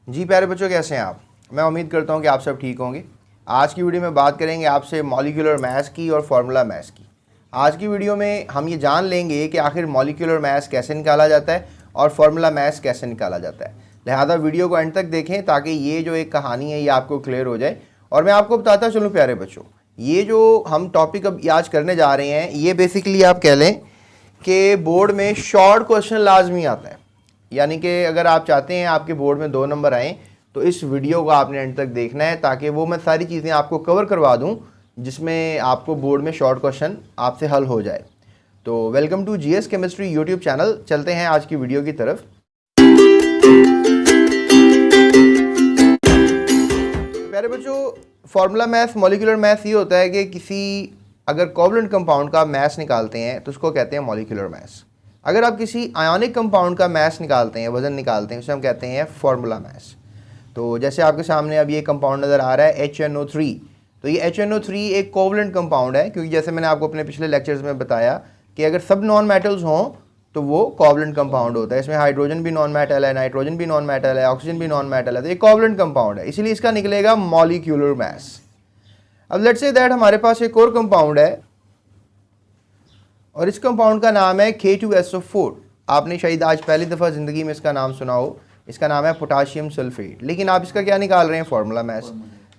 जी प्यारे बच्चों, कैसे हैं आप? मैं उम्मीद करता हूं कि आप सब ठीक होंगे। आज की वीडियो में बात करेंगे आपसे मॉलिक्यूलर मैथ्स की और फार्मूला मैथ्स की। आज की वीडियो में हम ये जान लेंगे कि आखिर मॉलिक्यूलर मैथ्स कैसे निकाला जाता है और फार्मूला मैथ्स कैसे निकाला जाता है। लिहाजा वीडियो को एंड तक देखें ताकि ये जो एक कहानी है ये आपको क्लियर हो जाए। और मैं आपको बताता चलूँ प्यारे बच्चों, ये जो हम टॉपिक अब आज करने जा रहे हैं ये बेसिकली आप कह लें कि बोर्ड में शॉर्ट क्वेश्चन लाजमी आता है। यानी कि अगर आप चाहते हैं आपके बोर्ड में 2 नंबर आएँ तो इस वीडियो को आपने एंड तक देखना है ताकि वो मैं सारी चीज़ें आपको कवर करवा दूं जिसमें आपको बोर्ड में शॉर्ट क्वेश्चन आपसे हल हो जाए। तो welcome to GS chemistry YouTube channel. चलते हैं आज की वीडियो की तरफ। प्यारे बच्चों, फार्मूला मैथ्स मॉलिक्यूलर मैथ्स ये होता है कि किसी अगर कोवलेंट कंपाउंड का मैथ्स निकालते हैं तो उसको कहते हैं मॉलिक्यूलर मैथ्स। अगर आप किसी आयोनिक कंपाउंड का मैथ्स निकालते हैं, वजन निकालते हैं, उसे हम कहते हैं फार्मूला मैथ्स। तो जैसे आपके सामने अब ये कंपाउंड नज़र आ रहा है HNO3। तो ये HNO3 एक कोवलेंट कंपाउंड है, क्योंकि जैसे मैंने आपको अपने पिछले लेक्चर्स में बताया कि अगर सब नॉन मेटल्स हों तो वो कोवलेंट कंपाउंड होता है। इसमें हाइड्रोजन भी नॉन मेटल है, नाइट्रोजन भी नॉन मेटल है, ऑक्सीजन भी नॉन मेटल है, तो ये कोवलेंट कंपाउंड है, इसीलिए इसका निकलेगा मॉलिक्यूलर मैथ्स। अब लेट्स से दैट हमारे पास एक और कंपाउंड है और इस कंपाउंड का नाम है K2SO4। आपने शायद आज पहली दफ़ा ज़िंदगी में इसका नाम सुना हो। इसका नाम है पोटाशियम सल्फेट। लेकिन आप इसका क्या निकाल रहे हैं? Formula maths.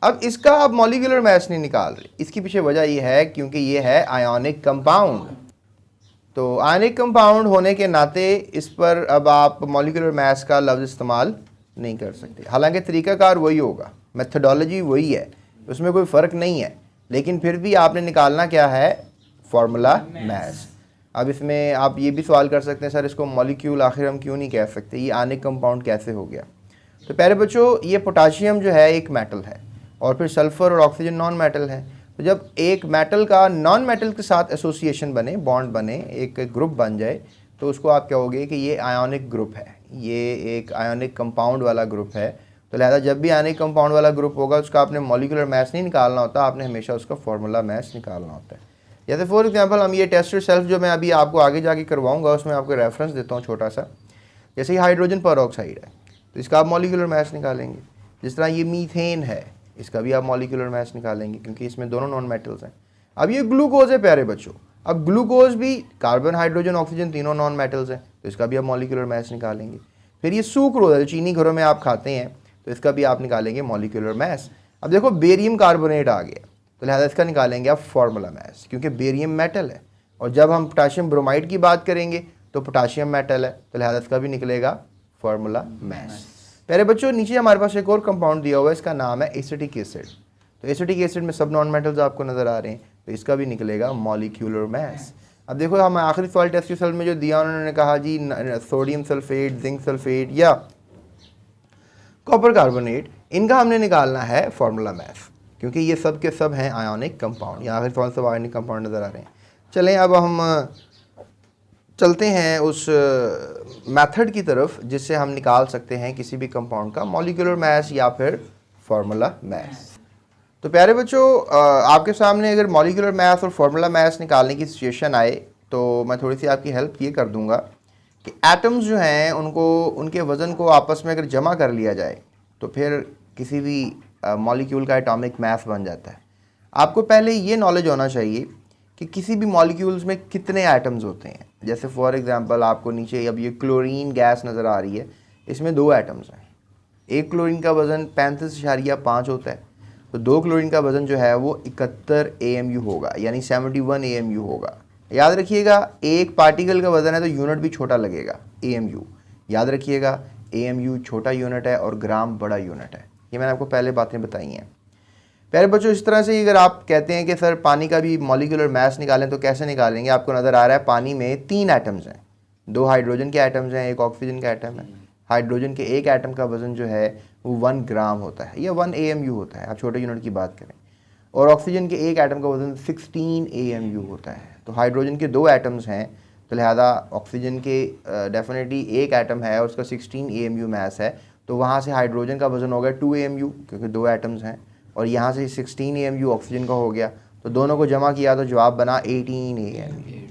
अब इसका आप मॉलिक्यूलर मैथ्स नहीं निकाल रहे। इसकी पीछे वजह यह है क्योंकि ये है आयोनिक कंपाउंड। तो आयोनिक कंपाउंड होने के नाते इस पर अब आप मॉलिक्यूलर मैथ्स का लफ्ज़ इस्तेमाल नहीं कर सकते। हालांकि तरीक़ाकार वही होगा, मेथडोलॉजी वही है, उसमें कोई फ़र्क नहीं है, लेकिन फिर भी आपने निकालना क्या है? Formula maths. अब इसमें आप ये भी सवाल कर सकते हैं, सर इसको मॉलिक्यूल आखिर हम क्यों नहीं कह सकते, ये आयोनिक कंपाउंड कैसे हो गया? तो प्यारे बच्चों, ये पोटाशियम जो है एक मेटल है और फिर सल्फ़र और ऑक्सीजन नॉन मेटल है। तो जब एक मेटल का नॉन मेटल के साथ एसोसिएशन बने, बॉन्ड बने, एक ग्रुप बन जाए, तो उसको आप कहोगे कि ये आयोनिक ग्रुप है, ये एक आयोनिक कंपाउंड वाला ग्रुप है। तो लिहाजा जब भी आयोनिक कंपाउंड वाला ग्रुप होगा उसका आपने मॉलिक्यूलर मैथ्स नहीं निकालना होता, आपने हमेशा उसका फार्मूला मैथ्स निकालना होता है। जैसे फॉर एग्जांपल हम ये टेस्ट सेल्फ जो मैं अभी आपको आगे जाके करवाऊंगा उसमें आपको रेफरेंस देता हूँ छोटा सा। जैसे ही हाइड्रोजन परऑक्साइड है तो इसका आप मॉलिक्यूलर मैथ्स निकालेंगे। जिस तरह ये मीथेन है, इसका भी आप मॉलिक्यूलर मैथ्स निकालेंगे क्योंकि इसमें दोनों नॉन मेटल्स हैं। अब ये ग्लूकोज है प्यारे बच्चों। अब ग्लूकोज भी कार्बन, हाइड्रोजन, ऑक्सीजन तीनों नॉन मेटल्स हैं, तो इसका भी आप मॉलिक्यूलर मैथ्स निकालेंगे। फिर ये सुक्रोज है, चीनी घरों में आप खाते हैं, तो इसका भी आप निकालेंगे मॉलिक्यूलर मैथ्स। अब देखो बेरियम कार्बोनेट आ गया, तो लिहाजा इसका निकालेंगे आप फार्मूला मैथ्स, क्योंकि बेरियम मेटल है। और जब हम पोटाशियम ब्रोमाइड की बात करेंगे तो पोटाशियम मेटल है, तो लिहाजा इसका भी निकलेगा फार्मूला मैथ्स। पहले बच्चों नीचे हमारे पास एक और कंपाउंड दिया हुआ है, इसका नाम है एसिटिक एसिड। तो एसिटिक एसिड में सब नॉन मेटल्स आपको नज़र आ रहे हैं, तो इसका भी निकलेगा मॉलिक्यूलर मैथ्स। अब देखो हम आखिरी सवाल टेस्ट रिजल्ट में जो दिया उन्होंने कहा जी सोडियम सल्फेट, जिंक सल्फेट या कॉपर कार्बोनेट, इनका हमने निकालना है फार्मूला मैथ्स, क्योंकि ये सब के सब हैं आयोनिक कंपाउंड। यहाँ आखिर कौन सब आयोनिक कंपाउंड नज़र आ रहे हैं। चलें अब हम चलते हैं उस मेथड की तरफ जिससे हम निकाल सकते हैं किसी भी कंपाउंड का मॉलिक्यूलर मैथ्स या फिर फार्मूला मैथ्स। तो प्यारे बच्चों, आपके सामने अगर मॉलिक्यूलर मैथ्स और फार्मूला मैथ्स निकालने की सिचुएशन आए तो मैं थोड़ी सी आपकी हेल्प ये कर दूंगा कि एटम्स जो हैं उनको, उनके वज़न को आपस में अगर जमा कर लिया जाए तो फिर किसी भी मॉलिक्यूल का एटॉमिक मास बन जाता है। आपको पहले ये नॉलेज होना चाहिए कि किसी भी मॉलिक्यूल्स में कितने एटम्स होते हैं। जैसे फॉर एग्जांपल आपको नीचे अब ये क्लोरीन गैस नज़र आ रही है, इसमें 2 एटम्स हैं। एक क्लोरीन का वज़न 35.5 होता है, तो 2 क्लोरीन का वज़न जो है वो 71 AMU होगा, यानी 71 AMU होगा। याद रखिएगा एक पार्टिकल का वज़न है तो यूनिट भी छोटा लगेगा, AMU। याद रखिएगा AMU छोटा यूनिट है और ग्राम बड़ा यूनिट है। ये मैंने आपको पहले बातें बताई हैं। प्यारे बच्चों, इस तरह से अगर आप कहते हैं कि सर पानी का भी मॉलिक्यूलर मैथ्स निकालें तो कैसे निकालेंगे? आपको नज़र आ रहा है पानी में 3 एटम्स हैं, 2 हाइड्रोजन के एटम्स हैं, 1 ऑक्सीजन का एटम है। हाइड्रोजन के एक एटम का वज़न जो है वो 1 ग्राम होता है या 1 AMU होता है, आप छोटे यूनिट की बात करें। और ऑक्सीजन के एक एटम का वज़न 16 AMU होता है। तो हाइड्रोजन के 2 एटम्स हैं, तो लिहाजा ऑक्सीजन के डेफिनेटली एक एटम है और उसका 16 AMU मैस है, तो वहाँ से हाइड्रोजन का वज़न हो गया 2 AMU क्योंकि 2 एटम्स हैं, और यहाँ से 16 AMU ऑक्सीजन का हो गया, तो दोनों को जमा किया तो जवाब बना 18 AMU।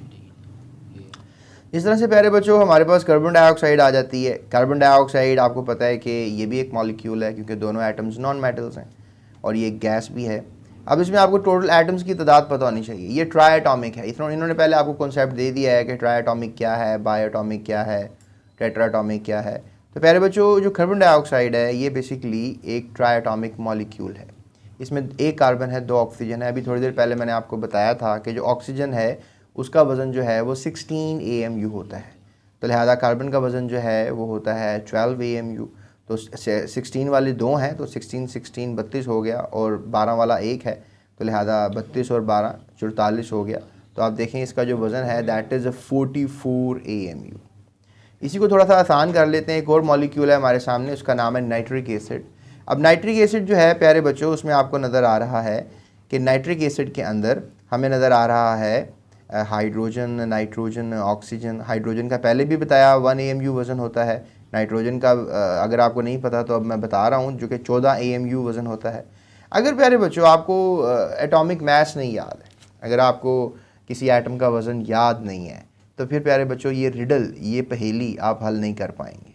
इस तरह से प्यारे बच्चों हमारे पास कार्बन डाइऑक्साइड आ जाती है। कार्बन डाइऑक्साइड आपको पता है कि ये भी एक मॉलिक्यूल है क्योंकि दोनों एटम्स नॉन मेटल्स हैं और ये गैस भी है। अब इसमें आपको टोटल एटम्स की तादाद पता होनी चाहिए। ये ट्राई एटॉमिक है। इन्होंने पहले आपको कॉन्सेप्ट दे दिया है कि ट्राई एटॉमिक क्या है, बाई एटॉमिक क्या है, टेट्रा एटॉमिक क्या है। तो प्यारे बच्चों जो कार्बन डाइऑक्साइड है ये बेसिकली एक ट्राई एटॉमिक मॉलिक्यूल है। इसमें एक कार्बन है, 2 ऑक्सीजन है। अभी थोड़ी देर पहले मैंने आपको बताया था कि जो ऑक्सीजन है उसका वज़न जो है वो 16 AMU होता है, तो लिहाजा कार्बन का वज़न जो है वो होता है 12 AMU। तो 16 वाले 2 हैं तो 16 16 32 हो गया और 12 वाला 1 है, तो लिहाजा 32 और 12 44 हो गया। तो आप देखें इसका जो वज़न है दैट इज़ 44 AMU। इसी को थोड़ा सा आसान कर लेते हैं। एक और मॉलिक्यूल है हमारे सामने, उसका नाम है नाइट्रिक एसिड। अब नाइट्रिक एसिड जो है प्यारे बच्चों उसमें आपको नज़र आ रहा है कि नाइट्रिक एसिड के अंदर हमें नज़र आ रहा है हाइड्रोजन, नाइट्रोजन, ऑक्सीजन। हाइड्रोजन का पहले भी बताया 1 AMU वज़न होता है। नाइट्रोजन का अगर आपको नहीं पता तो अब मैं बता रहा हूँ, जो कि 14 AMU वज़न होता है। अगर प्यारे बच्चों आपको एटॉमिक मास नहीं याद है, अगर आपको किसी एटम का वज़न याद नहीं है, तो फिर प्यारे बच्चों ये रिडल, ये पहेली आप हल नहीं कर पाएंगे,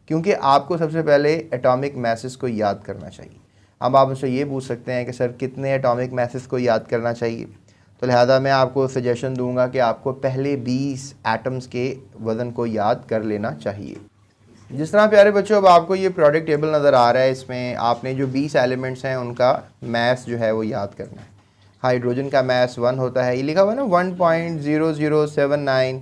क्योंकि आपको सबसे पहले एटॉमिक मासेस को याद करना चाहिए। अब आप मुझसे ये पूछ सकते हैं कि सर कितने एटॉमिक मासेस को याद करना चाहिए, तो लिहाजा मैं आपको सजेशन दूंगा कि आपको पहले 20 एटम्स के वज़न को याद कर लेना चाहिए। जिस तरह प्यारे बच्चों अब आपको ये प्रोडक्ट टेबल नज़र आ रहा है, इसमें आपने जो 20 एलिमेंट्स हैं उनका मास जो है वो याद करना है। हाइड्रोजन का मास 1 होता है, ये लिखा हुआ है ना 1.0079।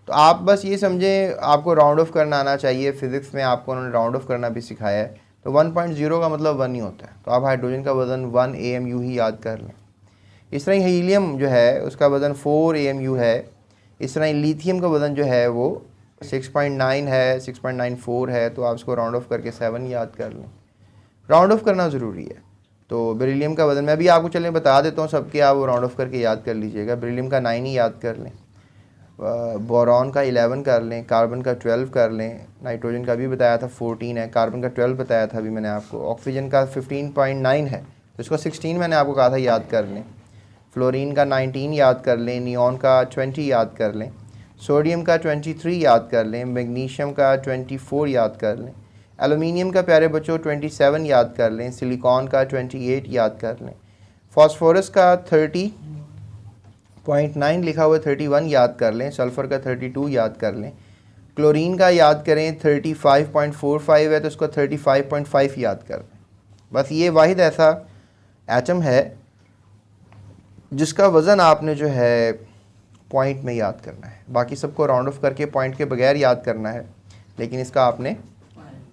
तो आप बस ये समझें आपको राउंड ऑफ करना आना चाहिए। फ़िज़िक्स में आपको उन्होंने राउंड ऑफ करना भी सिखाया है। तो 1.0 का मतलब 1 ही होता है, तो आप हाइड्रोजन का वज़न 1 AMU ही याद कर लें। इस तरह हीलियम जो है उसका वज़न 4 AMU है। इस तरह लिथियम का वज़न जो है वो 6.9 है, 6.94 है, तो आप इसको राउंड ऑफ करके 7 याद कर लें। राउंड ऑफ करना ज़रूरी है। तो बेरिलियम का वज़न मैं भी आपको चलें बता देता हूँ सबके, आप वो राउंड ऑफ करके याद कर लीजिएगा। बेरिलियम का 9 ही याद कर लें, बोरॉन का 11 कर लें, कार्बन का 12 कर लें, नाइट्रोजन का भी बताया था 14 है, कार्बन का 12 बताया था अभी मैंने आपको, ऑक्सीजन का 15.9 है तो इसको 16 मैंने आपको कहा था याद कर लें। फ्लोरीन का 19 याद कर लें, नियॉन का 20 याद कर लें, सोडियम का 23 याद कर लें, मैग्नीशियम का 24 याद कर लें, एलुमिनियम का प्यारे बच्चों 27 याद कर लें, सिलिकॉन का 28 याद कर लें, फॉस्फोरस का 30.9 लिखा हुआ 31 याद कर लें, सल्फ़र का 32 याद कर लें, क्लोरीन का याद करें 35.45 है तो उसको 35.5 याद कर लें। बस ये वाहिद ऐसा एटम है जिसका वज़न आपने जो है पॉइंट में याद करना है। बाकी सबको राउंड ऑफ करके पॉइंट के बगैर याद करना है, लेकिन इसका आपने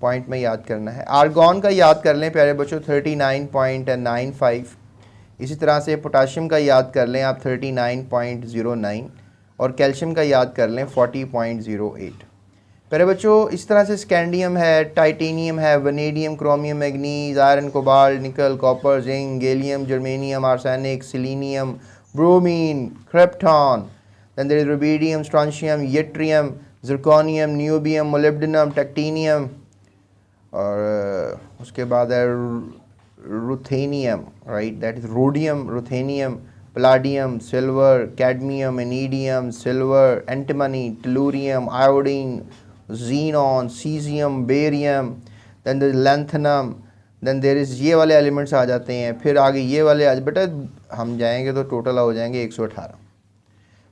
पॉइंट में याद करना है। आर्गॉन का याद कर लें प्यारे बच्चों 39.95। इसी तरह से पोटाशियम का याद कर लें आप 39.09 और कैल्शियम का याद कर लें 40.08। प्यारे बच्चों इस तरह से स्कैंडियम है, टाइटेनियम है, vanadium, chromium, manganese, iron, cobalt, nickel, copper, zinc, gallium, germanium, arsenic, selenium, bromine, krypton, then there is rubidium, strontium, yttrium, zirconium, niobium, molybdenum, technetium और उसके बाद है ruthenium, right, that is rhodium, ruthenium, palladium, silver, cadmium, indium, silver, antimony, tellurium, iodine, xenon, caesium, barium, then there lanthanum, then there is ये वाले elements आ जाते हैं। फिर आगे ये वाले आज बेटा हम जाएंगे तो टोटल हो जाएंगे 118।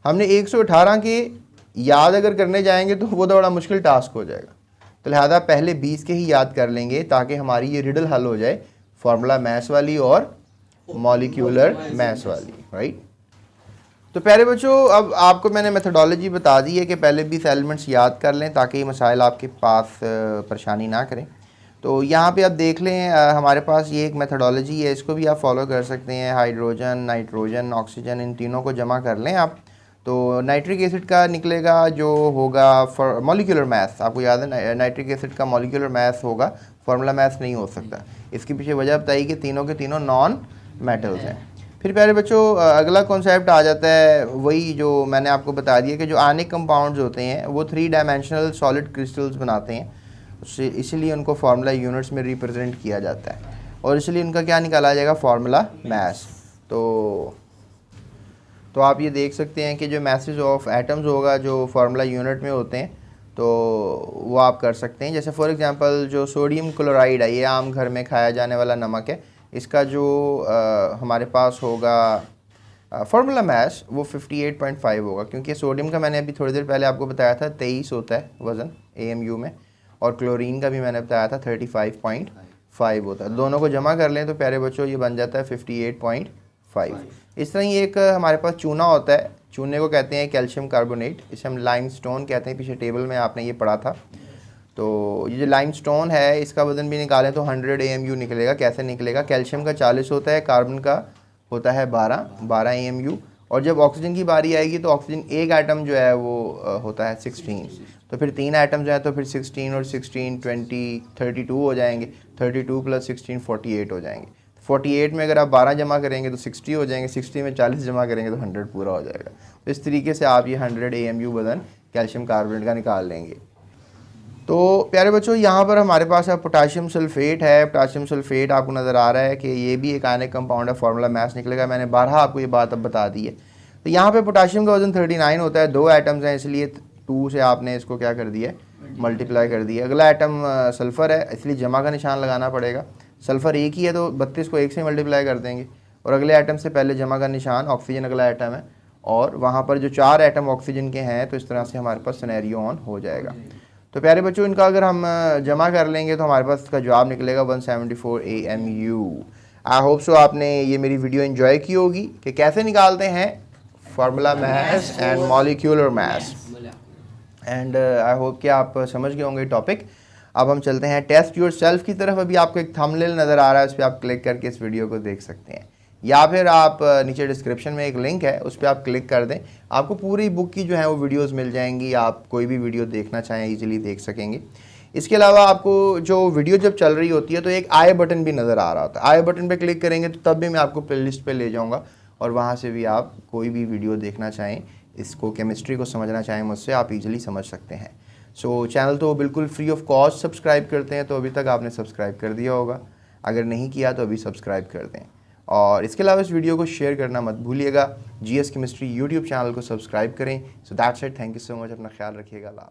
हमने 118 के याद अगर करने जाएंगे तो वो तो बड़ा मुश्किल टास्क हो जाएगा, तो लिहाजा पहले 20 के ही याद कर लेंगे ताकि हमारी ये रिडल हल हो जाए, फार्मूला मैथ्स वाली और मॉलिक्यूलर मैथ्स वाली, राइट। तो प्यारे बच्चों अब आपको मैंने मेथडोलॉजी बता दी है कि पहले 20 एलिमेंट्स याद कर लें ताकि ये मसाइल आपके पास परेशानी ना करें। तो यहाँ पे आप देख लें हमारे पास ये एक मेथडोलॉजी है, इसको भी आप फॉलो कर सकते हैं। हाइड्रोजन, नाइट्रोजन, ऑक्सीजन, इन तीनों को जमा कर लें आप, तो नाइट्रिक एसिड का निकलेगा जो होगा फॉर मॉलिक्यूलर मैथ्स। आपको याद है नाइट्रिक एसिड का मॉलिक्यूलर मैथ्स होगा, फार्मूला मैथ्स नहीं हो सकता। इसके पीछे वजह बताई कि तीनों के तीनों नॉन मेटल्स हैं। फिर प्यारे बच्चों अगला कॉन्सेप्ट आ जाता है वही जो मैंने आपको बता दिया कि जो आयनिक कंपाउंड्स होते हैं वो 3 डायमेंशनल सॉलिड क्रिस्टल्स बनाते हैं, इसीलिए उनको फार्मूला यूनिट्स में रिप्रेजेंट किया जाता है और इसलिए उनका क्या निकाला जाएगा, फार्मूला मैथ्स। तो तो आप ये देख सकते हैं कि जो मैसेज ऑफ एटम्स होगा जो फार्मूला यूनिट में होते हैं तो वो आप कर सकते हैं। जैसे फॉर एग्जांपल जो सोडियम क्लोराइड है, ये आम घर में खाया जाने वाला नमक है, इसका जो हमारे पास होगा फार्मूला मास वो 58.5 होगा, क्योंकि सोडियम का मैंने अभी थोड़ी देर पहले आपको बताया था 23 होता है वज़न AMU में, और क्लोरीन का भी मैंने बताया था 35.5 होता है। दोनों को जमा कर लें तो प्यारे बच्चों ये बन जाता है 58.5। इस तरह ही एक हमारे पास चूना होता है, चूने को कहते हैं कैल्शियम कार्बोनेट, इसे हम लाइमस्टोन कहते हैं, पीछे टेबल में आपने ये पढ़ा था। तो ये जो लाइमस्टोन है इसका वज़न भी निकालें तो 100 AMU निकलेगा। कैसे निकलेगा? कैल्शियम का 40 होता है, कार्बन का होता है 12 AMU, और जब ऑक्सीजन की बारी आएगी तो ऑक्सीजन एक एटम जो है वो होता है 16, तो फिर 3 एटम जो है तो फिर 16 और 16 20 32 हो जाएंगे, 32 + 16 48 हो जाएंगे। 48 में अगर आप 12 जमा करेंगे तो 60 हो जाएंगे, 60 में 40 जमा करेंगे तो 100 पूरा हो जाएगा। तो इस तरीके से आप ये 100 AMU वज़न कैल्शियम कार्बोनेट का निकाल लेंगे। तो प्यारे बच्चों यहाँ पर हमारे पास अब पोटाशियम सल्फेट है। पोटाशियम सल्फेट आपको नज़र आ रहा है कि ये भी एक आयनिक कंपाउंड है, फार्मूला मास निकलेगा। मैंने बारहा आपको ये बात अब बता दी है। तो यहाँ पे पोटाशियम का वज़न 39 होता है, 2 एटम्स हैं इसलिए 2 से आपने इसको क्या कर दिया है, मल्टीप्लाई कर दिया। अगला एटम सल्फ़र है इसलिए जमा का निशान लगाना पड़ेगा। सल्फ़र एक ही है तो 32 को 1 से मल्टीप्लाई कर देंगे, और अगले एटम से पहले जमा का निशान, ऑक्सीजन अगला एटम है, और वहाँ पर जो 4 एटम ऑक्सीजन के हैं तो इस तरह से हमारे पास सिनेरियो ऑन हो जाएगा। तो प्यारे बच्चों इनका अगर हम जमा कर लेंगे तो हमारे पास इसका जवाब निकलेगा 174 AMU। आई होप सो आपने ये मेरी वीडियो एंजॉय की होगी कि कैसे निकालते हैं formula mass and molecular mass, and I hope कि आप समझ गए होंगे टॉपिक। अब हम चलते हैं टेस्ट योर सेल्फ की तरफ। अभी आपको एक थंबनेल नज़र आ रहा है, उस पर आप क्लिक करके इस वीडियो को देख सकते हैं, या फिर आप नीचे डिस्क्रिप्शन में एक लिंक है उस पर आप क्लिक कर दें, आपको पूरी बुक की जो है वो वीडियोस मिल जाएंगी। आप कोई भी वीडियो देखना चाहें इजीली देख सकेंगे। इसके अलावा आपको जो वीडियो जब चल रही होती है तो एक आई बटन भी नज़र आ रहा होता है, आई बटन पे क्लिक करेंगे तो तब भी मैं आपको प्लेलिस्ट पे ले जाऊँगा, और वहाँ से भी आप कोई भी वीडियो देखना चाहें, इसको केमिस्ट्री को समझना चाहें मुझसे, आप ईजिली समझ सकते हैं। सो चैनल तो बिल्कुल फ्री ऑफ कॉस्ट सब्सक्राइब करते हैं, तो अभी तक आपने सब्सक्राइब कर दिया होगा, अगर नहीं किया तो अभी सब्सक्राइब कर दें। और इसके अलावा इस वीडियो को शेयर करना मत भूलिएगा। GS केमिस्ट्री यूट्यूब चैनल को सब्सक्राइब करें। So that's it, thank you so much, अपना ख्याल रखिएगा। अल्लाह।